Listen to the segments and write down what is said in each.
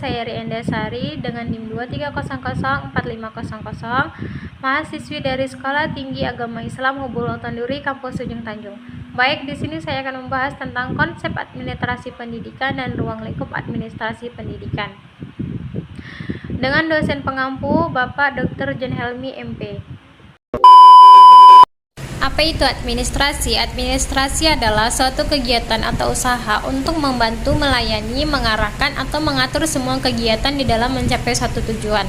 saya Rienda Sari dengan NIM 23004500, mahasiswi dari Sekolah Tinggi Agama Islam Hubul Tanduri, Kampus Ujung Tanjung. Baik, di sini saya akan membahas tentang konsep administrasi pendidikan dan ruang lingkup administrasi pendidikan. Dengan dosen pengampu Bapak Dr. John Helmi MP. Apa itu administrasi? Administrasi adalah suatu kegiatan atau usaha untuk membantu, melayani, mengarahkan, atau mengatur semua kegiatan di dalam mencapai suatu tujuan.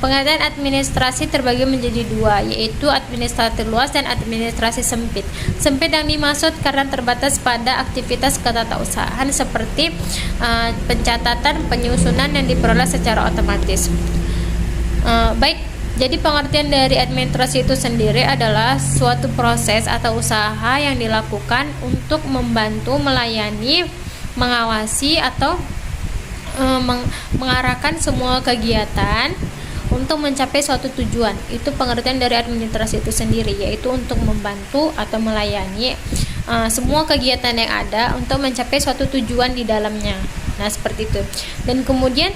Pengertian administrasi terbagi menjadi dua, yaitu administrasi luas dan administrasi sempit. Sempit yang dimaksud karena terbatas pada aktivitas ketatausahaan seperti pencatatan, penyusunan yang diperoleh secara otomatis. Jadi pengertian dari administrasi itu sendiri adalah suatu proses atau usaha yang dilakukan untuk membantu, melayani, mengawasi, atau mengarahkan semua kegiatan untuk mencapai suatu tujuan. Itu pengertian dari administrasi itu sendiri, yaitu untuk membantu atau melayani semua kegiatan yang ada untuk mencapai suatu tujuan di dalamnya. Nah, seperti itu. Dan kemudian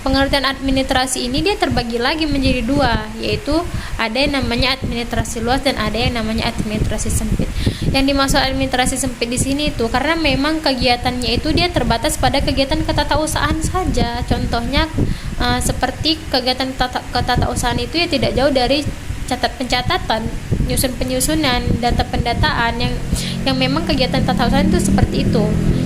pengertian administrasi ini dia terbagi lagi menjadi dua, yaitu ada yang namanya administrasi luas dan ada yang namanya administrasi sempit. Yang dimaksud administrasi sempit di sini itu karena memang kegiatannya itu dia terbatas pada kegiatan ketatausahaan saja. Contohnya seperti kegiatan ketatausahaan itu ya tidak jauh dari pencatatan, penyusunan, data pendataan yang memang kegiatan ketatausahaan itu seperti itu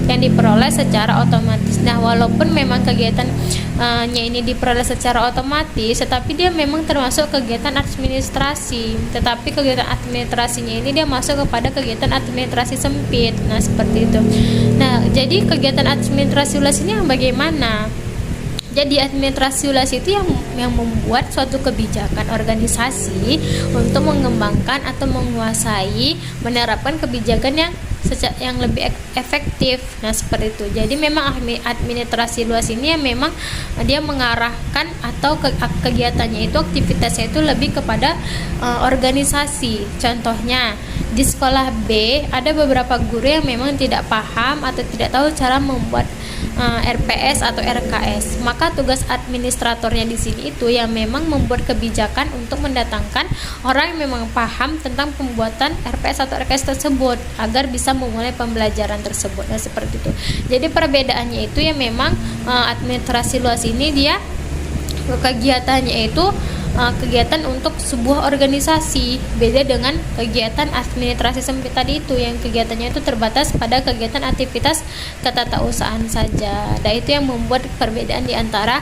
yang diperoleh secara otomatis. Nah, walaupun memang kegiatannya ini diperoleh secara otomatis, tetapi dia memang termasuk kegiatan administrasi. Tetapi kegiatan administrasinya ini dia masuk kepada kegiatan administrasi sempit. Nah, seperti itu. Nah, jadi kegiatan administrasi luas ini yang bagaimana? Jadi administrasi luas itu yang membuat suatu kebijakan organisasi untuk mengembangkan atau menguasai, menerapkan kebijakan yang lebih efektif. Nah, seperti itu. Jadi memang administrasi luas ini memang dia mengarahkan atau kegiatannya itu, aktivitasnya itu lebih kepada organisasi. Contohnya di sekolah B ada beberapa guru yang memang tidak paham atau tidak tahu cara membuat RPS atau RKS. Maka tugas administratornya di sini itu yang memang membuat kebijakan untuk mendatangkan orang yang memang paham tentang pembuatan RPS atau RKS tersebut agar bisa memulai pembelajaran tersebut. Nah, seperti itu. Jadi perbedaannya itu ya memang administrasi luas ini dia kegiatannya itu kegiatan untuk sebuah organisasi, beda dengan kegiatan administrasi sempit tadi itu yang kegiatannya itu terbatas pada kegiatan aktivitas ketatausahaan saja. Dan itu yang membuat perbedaan di antara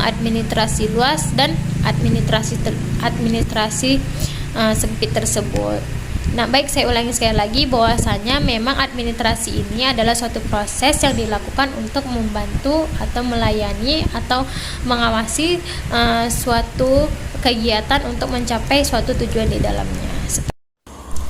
administrasi luas dan administrasi sempit tersebut. Nah, baik, saya ulangi sekali lagi bahwasanya memang administrasi ini adalah suatu proses yang dilakukan untuk membantu atau melayani atau mengawasi suatu kegiatan untuk mencapai suatu tujuan di dalamnya.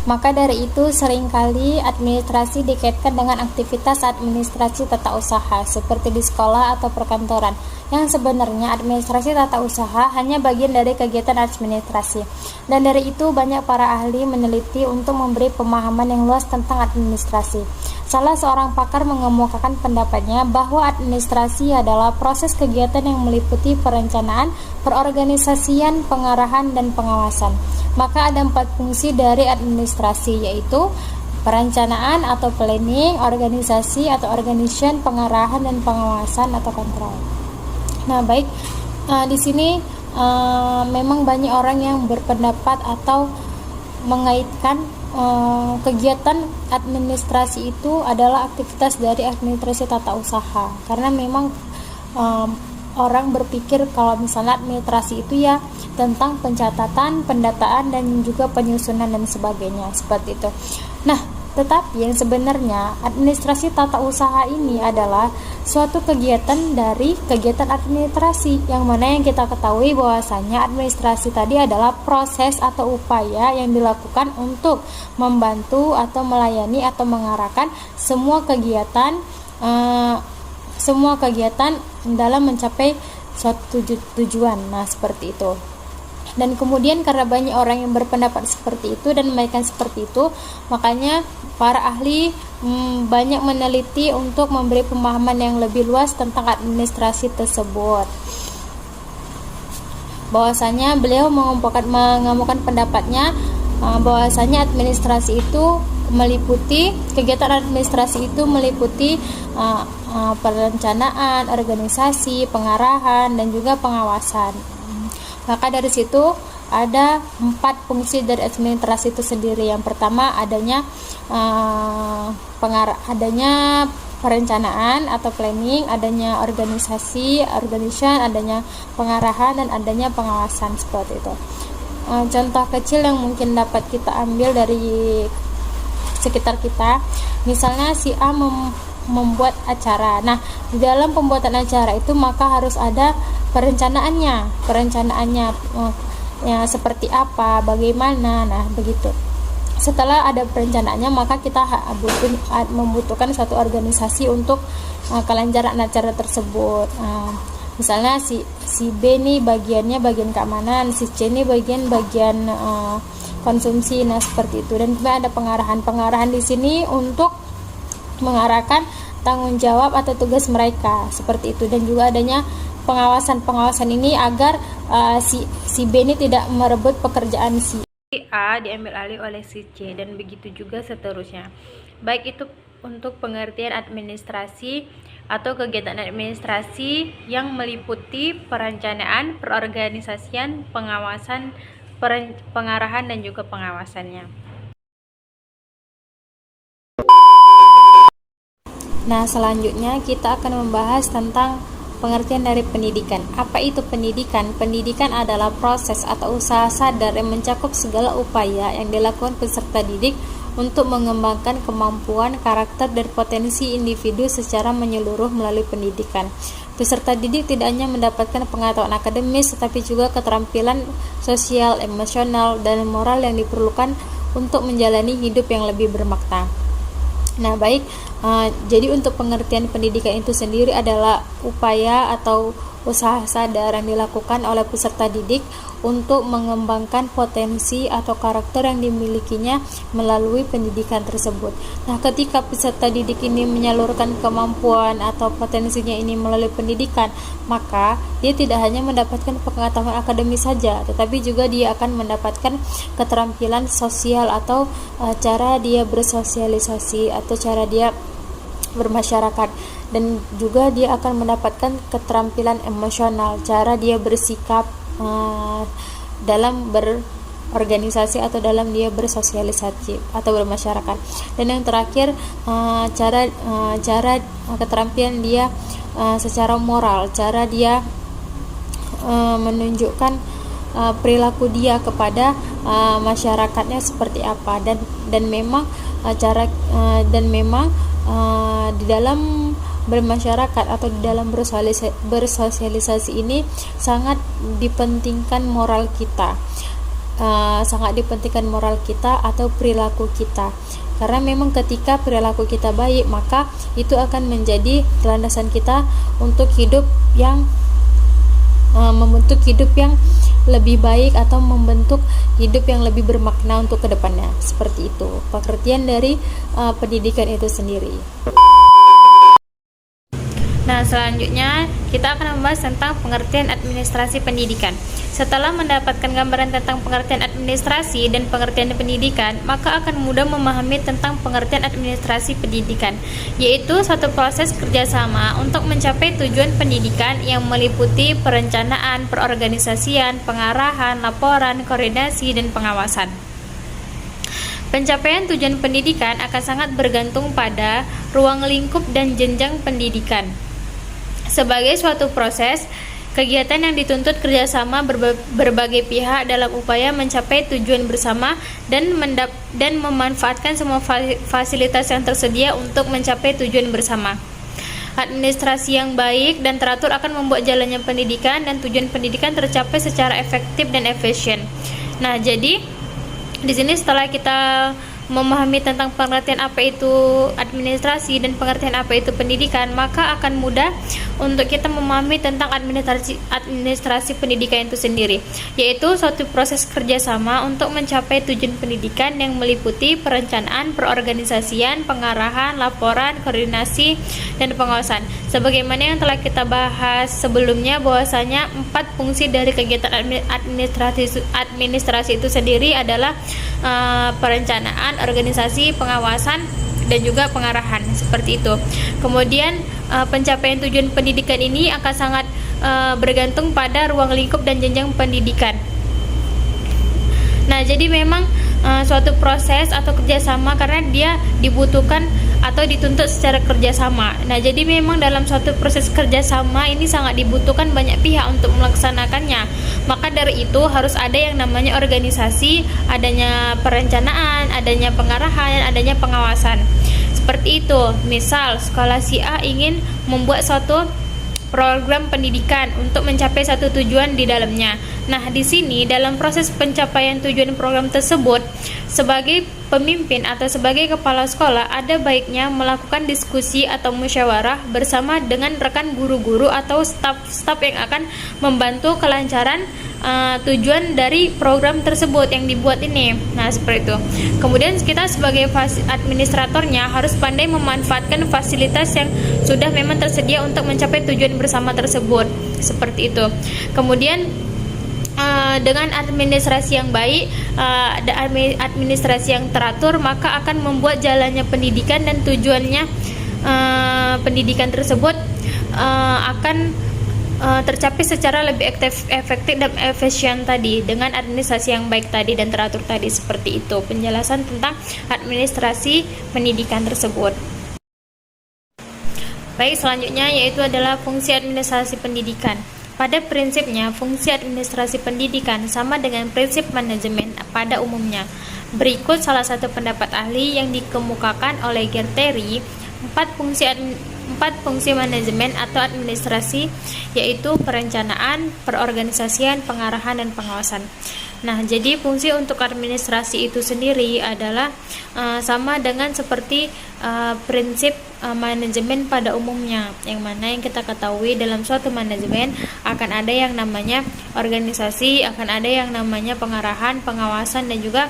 Maka dari itu seringkali administrasi dikaitkan dengan aktivitas administrasi tata usaha seperti di sekolah atau perkantoran, yang sebenarnya administrasi tata usaha hanya bagian dari kegiatan administrasi. Dan dari itu banyak para ahli meneliti untuk memberi pemahaman yang luas tentang administrasi. Salah seorang pakar mengemukakan pendapatnya bahwa administrasi adalah proses kegiatan yang meliputi perencanaan, perorganisasian, pengarahan, dan pengawasan. Maka ada 4 fungsi dari administrasi, yaitu perencanaan atau planning, organisasi atau organization, pengarahan, dan pengawasan atau kontrol. Nah, baik, di sini memang banyak orang yang berpendapat atau mengaitkan kegiatan administrasi itu adalah aktivitas dari administrasi tata usaha, karena memang orang berpikir kalau misalnya administrasi itu ya tentang pencatatan, pendataan, dan juga penyusunan dan sebagainya, seperti itu. Nah, tetapi yang sebenarnya administrasi tata usaha ini adalah suatu kegiatan dari kegiatan administrasi, yang mana yang kita ketahui bahwasanya administrasi tadi adalah proses atau upaya yang dilakukan untuk membantu atau melayani atau mengarahkan semua kegiatan dalam mencapai suatu tujuan. Nah, seperti itu. Dan kemudian karena banyak orang yang berpendapat seperti itu dan menaikkan seperti itu, makanya para ahli banyak meneliti untuk memberi pemahaman yang lebih luas tentang administrasi tersebut. Bahwasanya beliau mengemukakan pendapatnya bahwasanya administrasi itu meliputi kegiatan administrasi itu meliputi perencanaan, organisasi, pengarahan, dan juga pengawasan. Maka dari situ ada 4 fungsi dari administrasi itu sendiri. Yang pertama adanya perencanaan atau planning, adanya organization, adanya pengarahan, dan adanya pengawasan, seperti itu. Contoh kecil yang mungkin dapat kita ambil dari sekitar kita, misalnya si A membuat acara. Nah, di dalam pembuatan acara itu maka harus ada perencanaannya ya, seperti apa, bagaimana. Nah, begitu. Setelah ada perencanaannya, maka kita membutuhkan suatu organisasi untuk kelancaran acara tersebut. Misalnya si B nih bagian keamanan, si C nih bagian konsumsi. Nah, seperti itu. Dan juga ada pengarahan di sini untuk mengarahkan tanggung jawab atau tugas mereka, seperti itu. Dan juga adanya pengawasan ini agar si B ini tidak merebut pekerjaan si A diambil alih oleh si C, dan begitu juga seterusnya. Baik itu untuk pengertian administrasi atau kegiatan administrasi yang meliputi perencanaan, perorganisasian, pengawasan, pengarahan, dan juga pengawasannya. Nah, selanjutnya kita akan membahas tentang pengertian dari pendidikan. Apa itu pendidikan? Pendidikan adalah proses atau usaha sadar yang mencakup segala upaya yang dilakukan peserta didik untuk mengembangkan kemampuan, karakter, dan potensi individu secara menyeluruh melalui pendidikan. Peserta didik tidak hanya mendapatkan pengetahuan akademis, tetapi juga keterampilan sosial, emosional, dan moral yang diperlukan untuk menjalani hidup yang lebih bermakna. Nah, baik, jadi untuk pengertian pendidikan itu sendiri adalah upaya atau usaha sadar yang dilakukan oleh peserta didik untuk mengembangkan potensi atau karakter yang dimilikinya melalui pendidikan tersebut. Nah, ketika peserta didik ini menyalurkan kemampuan atau potensinya ini melalui pendidikan, maka dia tidak hanya mendapatkan pengetahuan akademis saja, tetapi juga dia akan mendapatkan keterampilan sosial atau cara dia bersosialisasi atau cara dia bermasyarakat, dan juga dia akan mendapatkan keterampilan emosional, cara dia bersikap dalam berorganisasi atau dalam dia bersosialisasi atau bermasyarakat. Dan yang terakhir cara keterampilan dia secara moral, cara dia menunjukkan perilaku dia kepada masyarakatnya seperti apa, dan memang di dalam bermasyarakat atau di dalam bersosialisasi ini sangat dipentingkan moral kita, atau perilaku kita, karena memang ketika perilaku kita baik, maka itu akan menjadi landasan kita untuk membentuk hidup yang lebih baik atau membentuk hidup yang lebih bermakna untuk kedepannya. Seperti itu pengertian dari pendidikan itu sendiri. Nah, selanjutnya kita akan membahas tentang pengertian administrasi pendidikan. Setelah mendapatkan gambaran tentang pengertian administrasi dan pengertian pendidikan, maka akan mudah memahami tentang pengertian administrasi pendidikan, yaitu suatu proses kerjasama untuk mencapai tujuan pendidikan yang meliputi perencanaan, perorganisasian, pengarahan, laporan, koordinasi, dan pengawasan. Pencapaian tujuan pendidikan akan sangat bergantung pada ruang lingkup dan jenjang pendidikan. Sebagai suatu proses, kegiatan yang dituntut kerjasama berbagai pihak dalam upaya mencapai tujuan bersama dan memanfaatkan semua fasilitas yang tersedia untuk mencapai tujuan bersama. Administrasi yang baik dan teratur akan membuat jalannya pendidikan dan tujuan pendidikan tercapai secara efektif dan efisien. Nah, jadi di sini setelah kita memahami tentang pengertian apa itu administrasi dan pengertian apa itu pendidikan, maka akan mudah untuk kita memahami tentang administrasi pendidikan itu sendiri, yaitu suatu proses kerjasama untuk mencapai tujuan pendidikan yang meliputi perencanaan, perorganisasian, pengarahan, laporan, koordinasi, dan pengawasan. Sebagaimana yang telah kita bahas sebelumnya, bahwasanya 4 fungsi dari kegiatan administrasi itu sendiri adalah perencanaan, organisasi, pengawasan, dan juga pengarahan, seperti itu. Kemudian pencapaian tujuan pendidikan ini akan sangat bergantung pada ruang lingkup dan jenjang pendidikan. Nah, jadi memang suatu proses atau kerjasama karena dia dibutuhkan atau dituntut secara kerjasama. Nah, jadi memang dalam suatu proses kerjasama ini sangat dibutuhkan banyak pihak untuk melaksanakannya. Maka dari itu harus ada yang namanya organisasi, adanya perencanaan, adanya pengarahan, adanya pengawasan. Seperti itu. Misal, sekolah si A ingin membuat suatu program pendidikan untuk mencapai satu tujuan di dalamnya. Nah, di sini dalam proses pencapaian tujuan program tersebut, sebagai pemimpin atau sebagai kepala sekolah ada baiknya melakukan diskusi atau musyawarah bersama dengan rekan guru-guru atau staf yang akan membantu kelancaran tujuan dari program tersebut yang dibuat ini. Nah, seperti itu. Kemudian kita sebagai administratornya harus pandai memanfaatkan fasilitas yang sudah memang tersedia untuk mencapai tujuan bersama tersebut. Seperti itu. Kemudian dengan administrasi yang baik, administrasi yang teratur, maka akan membuat jalannya pendidikan dan tujuannya pendidikan tersebut akan tercapai secara lebih efektif dan efisien tadi, dengan administrasi yang baik tadi dan teratur tadi. Seperti itu penjelasan tentang administrasi pendidikan tersebut. Baik, selanjutnya yaitu adalah fungsi administrasi pendidikan. Pada prinsipnya, fungsi administrasi pendidikan sama dengan prinsip manajemen pada umumnya. Berikut salah satu pendapat ahli yang dikemukakan oleh Gerteri. 4 fungsi manajemen atau administrasi, yaitu perencanaan, perorganisasian, pengarahan, dan pengawasan. Nah, jadi fungsi untuk administrasi itu sendiri adalah sama dengan seperti prinsip manajemen pada umumnya, yang mana yang kita ketahui dalam suatu manajemen akan ada yang namanya organisasi, akan ada yang namanya pengarahan, pengawasan, dan juga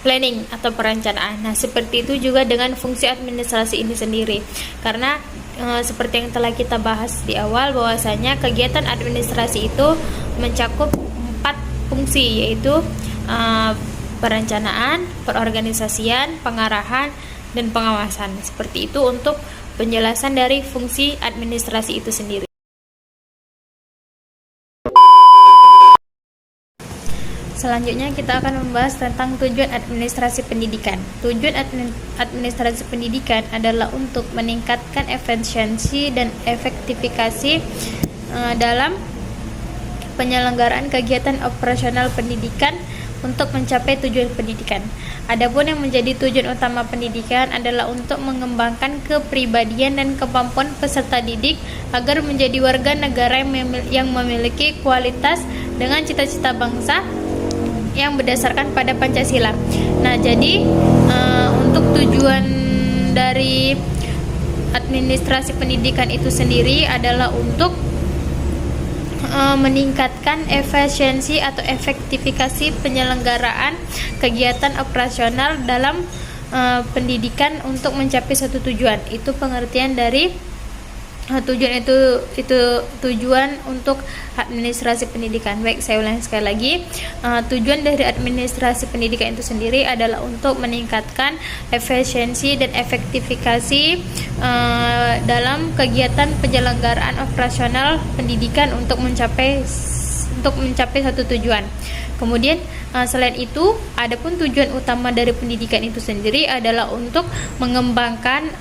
planning atau perencanaan. Nah, seperti itu juga dengan fungsi administrasi ini sendiri. Karena seperti yang telah kita bahas di awal, bahwasanya kegiatan administrasi itu mencakup 4 fungsi, yaitu perencanaan, perorganisasian, pengarahan, dan pengawasan. Seperti itu untuk penjelasan dari fungsi administrasi itu sendiri. Selanjutnya kita akan membahas tentang tujuan administrasi pendidikan. Tujuan administrasi pendidikan adalah untuk meningkatkan efisiensi dan efektivitas dalam penyelenggaraan kegiatan operasional pendidikan untuk mencapai tujuan pendidikan. Adapun yang menjadi tujuan utama pendidikan adalah untuk mengembangkan kepribadian dan kemampuan peserta didik agar menjadi warga negara yang memiliki kualitas dengan cita-cita bangsa yang berdasarkan pada Pancasila. Nah, jadi untuk tujuan dari administrasi pendidikan itu sendiri adalah untuk meningkatkan efisiensi atau efektivitas penyelenggaraan kegiatan operasional dalam pendidikan untuk mencapai suatu tujuan. Itu pengertian dari tujuan itu tujuan untuk administrasi pendidikan. Baik, saya ulangi sekali lagi. Tujuan dari administrasi pendidikan itu sendiri adalah untuk meningkatkan efisiensi dan efektivitas dalam kegiatan penyelenggaraan operasional pendidikan untuk mencapai satu tujuan. Kemudian selain itu, adapun tujuan utama dari pendidikan itu sendiri adalah untuk mengembangkan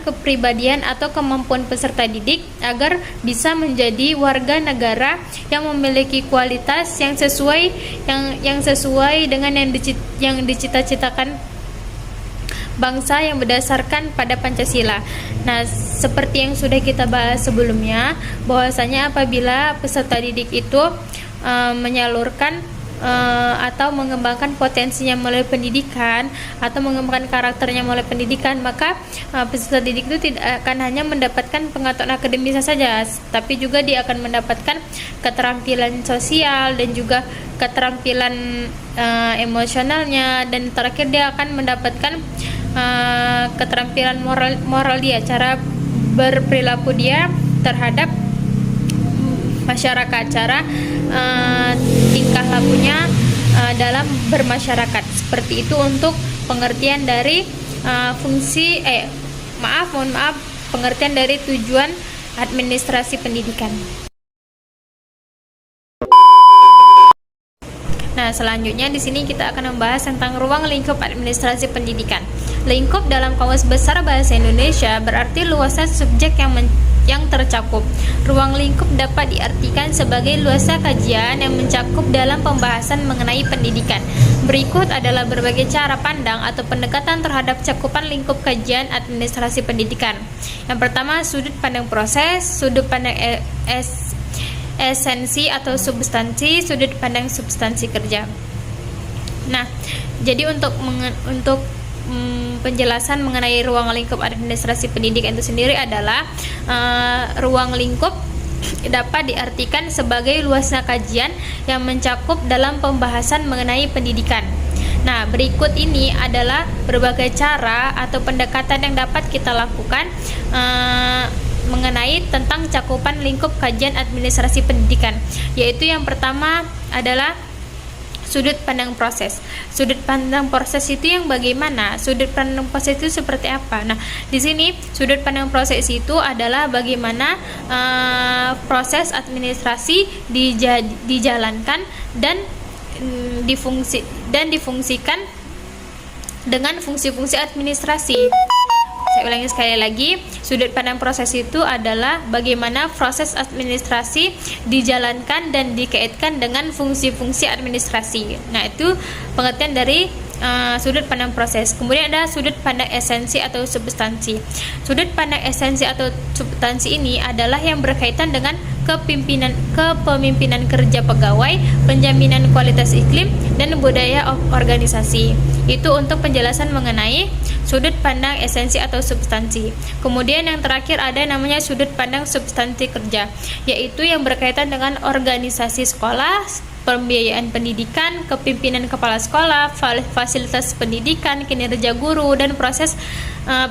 kepribadian atau kemampuan peserta didik agar bisa menjadi warga negara yang memiliki kualitas yang sesuai dengan yang dicita-citakan bangsa yang berdasarkan pada Pancasila. Nah, seperti yang sudah kita bahas sebelumnya, bahwasanya apabila peserta didik itu menyalurkan atau mengembangkan potensinya melalui pendidikan atau mengembangkan karakternya melalui pendidikan, maka peserta didik itu tidak akan hanya mendapatkan pengetahuan akademis saja, tapi juga dia akan mendapatkan keterampilan sosial dan juga keterampilan emosionalnya, dan terakhir dia akan mendapatkan keterampilan moral dia, cara berperilaku dia terhadap masyarakat, cara tingkah lakunya dalam bermasyarakat. Seperti itu untuk pengertian dari pengertian dari tujuan administrasi pendidikan. Nah, selanjutnya di sini kita akan membahas tentang ruang lingkup administrasi pendidikan. Lingkup dalam Kamus Besar Bahasa Indonesia berarti luasnya subjek yang tercakup. Ruang lingkup dapat diartikan sebagai luasnya kajian yang mencakup dalam pembahasan mengenai pendidikan. Berikut adalah berbagai cara pandang atau pendekatan terhadap cakupan lingkup kajian administrasi pendidikan. Yang pertama, sudut pandang proses, sudut pandang esensi atau substansi, sudut pandang substansi kerja. Nah, jadi untuk penjelasan mengenai ruang lingkup administrasi pendidikan itu sendiri adalah ruang lingkup dapat diartikan sebagai luasnya kajian yang mencakup dalam pembahasan mengenai pendidikan. Nah, berikut ini adalah berbagai cara atau pendekatan yang dapat kita lakukan mengenai tentang cakupan lingkup kajian administrasi pendidikan, yaitu yang pertama adalah sudut pandang proses. Sudut pandang proses itu yang bagaimana? Sudut pandang proses itu seperti apa? Nah, di sini sudut pandang proses itu adalah bagaimana proses administrasi dijalankan dan difungsikan dengan fungsi-fungsi administrasi. Saya ulangi sekali lagi, sudut pandang proses itu adalah bagaimana proses administrasi dijalankan dan dikaitkan dengan fungsi-fungsi administrasi. Nah, itu pengertian dari sudut pandang proses. Kemudian ada sudut pandang esensi atau substansi. Sudut pandang esensi atau substansi ini adalah yang berkaitan dengan kepemimpinan kerja pegawai, penjaminan kualitas iklim, dan budaya organisasi. Itu untuk penjelasan mengenai sudut pandang esensi atau substansi. Kemudian yang terakhir ada namanya sudut pandang substansi kerja, yaitu yang berkaitan dengan organisasi sekolah, pembiayaan pendidikan, kepemimpinan kepala sekolah, fasilitas pendidikan, kinerja guru, dan proses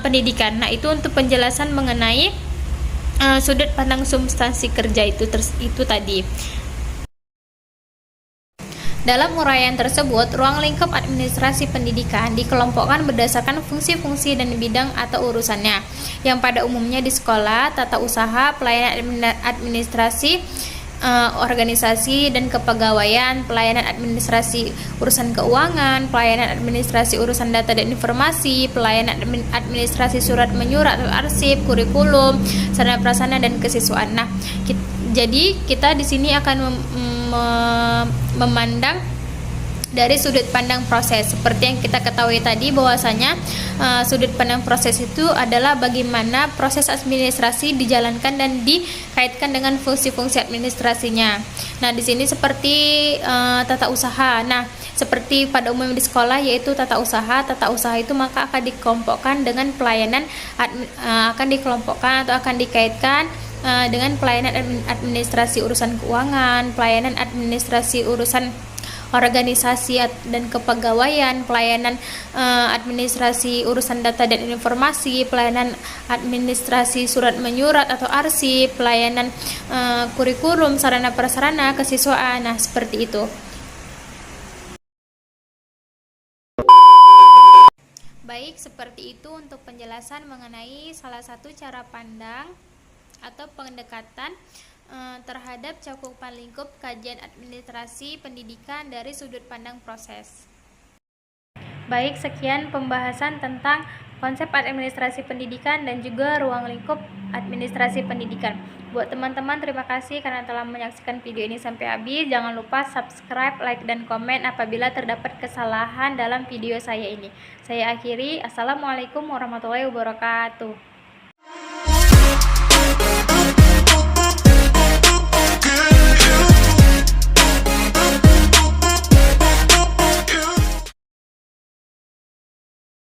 pendidikan. Nah, itu untuk penjelasan mengenai sudut pandang substansi kerja itu tadi. Dalam uraian tersebut, ruang lingkup administrasi pendidikan dikelompokkan berdasarkan fungsi-fungsi dan bidang atau urusannya, yang pada umumnya di sekolah, tata usaha, pelayanan administrasi, organisasi dan kepegawaian, pelayanan administrasi urusan keuangan, pelayanan administrasi urusan data dan informasi, pelayanan administrasi surat menyurat atau arsip, kurikulum, sarana prasarana dan kesiswaan. Nah, jadi kita di sini akan memandang dari sudut pandang proses. Seperti yang kita ketahui tadi bahwasanya sudut pandang proses itu adalah bagaimana proses administrasi dijalankan dan dikaitkan dengan fungsi-fungsi administrasinya. Nah, di sini seperti tata usaha. Nah, seperti pada umumnya di sekolah yaitu tata usaha. Tata usaha itu maka akan dikelompokkan dengan pelayanan akan dikelompokkan atau akan dikaitkan dengan pelayanan administrasi urusan keuangan, pelayanan administrasi urusan organisasi dan kepegawaian, pelayanan administrasi urusan data dan informasi, pelayanan administrasi surat menyurat atau arsip, pelayanan kurikulum, sarana prasarana, kesiswaan. Nah, seperti itu. Baik, seperti itu untuk penjelasan mengenai salah satu cara pandang atau pendekatan terhadap cakupan lingkup kajian administrasi pendidikan dari sudut pandang proses. Baik, sekian pembahasan tentang konsep administrasi pendidikan dan juga ruang lingkup administrasi pendidikan. Buat teman-teman, terima kasih karena telah menyaksikan video ini sampai habis. Jangan lupa subscribe, like, dan komen apabila terdapat kesalahan dalam video saya ini. Saya akhiri. Assalamualaikum warahmatullahi wabarakatuh.